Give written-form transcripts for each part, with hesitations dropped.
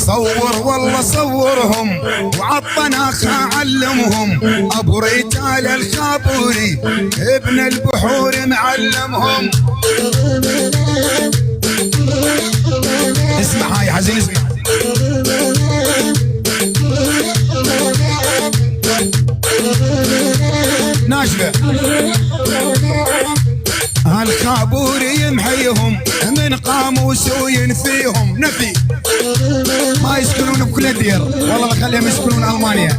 صور والله صورهم وعالطناخ علمهم، ابو رجال الخابوري ابن البحور معلمهم. اسمع هاي حزين، اسمع. ناشفة هالخابوري يمحيهم من قاموس وينفيهم نفي، ما يسكنون بكل دير، والله بخليهم يسكنون المانيا.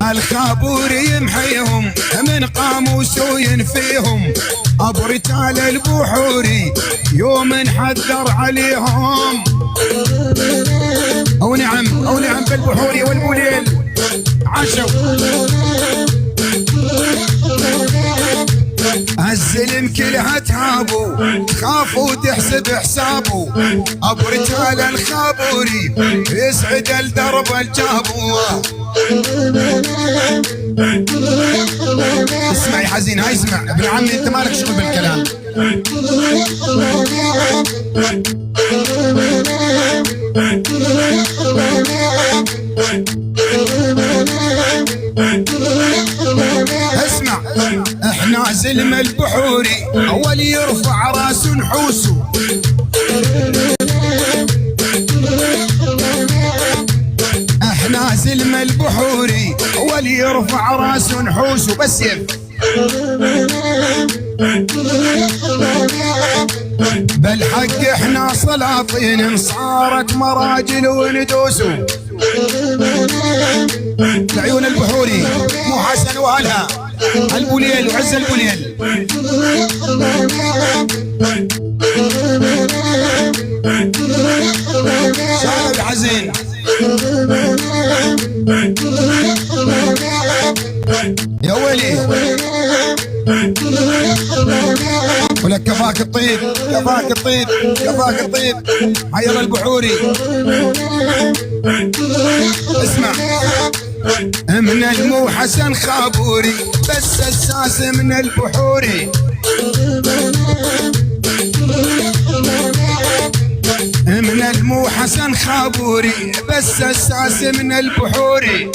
هالخابوري يمحيهم من قاموس وينفيهم، ابو رجال البحوري يوم نحذر عليهم. او نعم او نعم بالبحوري والبوليل عاشوا. الزلم كلها تهابوا خافوا تحسب حسابه، ابو رجال الخابوري يسعد الدرب الجابو. اسمع يا حزين، هاي اسمع ابن عمي، انت مالك شغل بالكلام. اسمع، احنا زلم البحوري اول يرفع راس نحوسه، احنا زلم البحوري اول يرفع راس نحوسه. بس يف بالحق احنا سلاطين صارت مراجل وندوسوا. لعيون البحوري مو حسن واهلها، البوليل وعز البوليل. شاهد حزين يا ولي، ولك كفاك الطيب، كفاك الطيب، كفاك الطيب. حير البحوري. اسمع، من المو حسن خابوري بس الساس من البحوري. من المو حسن خابوري بس الساس من البحوري.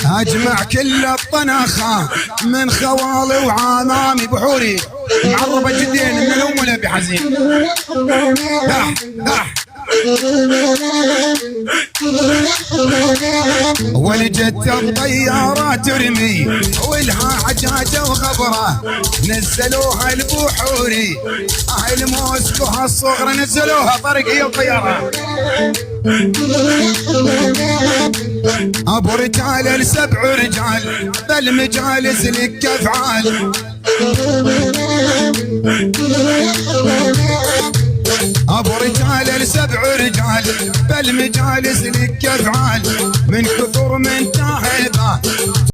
اجمع كل الطناخة من خوالي وعمامي بحوري، معربة جدين من الام ولا بحزين. دح دح ولجت الطيارة ترمي ولها عجاجة وغبرة، نزلوها البحوري اهل موسكو هالصغرى نزلوها طريق هي الطيارة. ابو رجال السبع رجال بالمجالس لك افعال، ابو رجال السبع رجال بالمجالس لك افعال، من كثر من تاهبه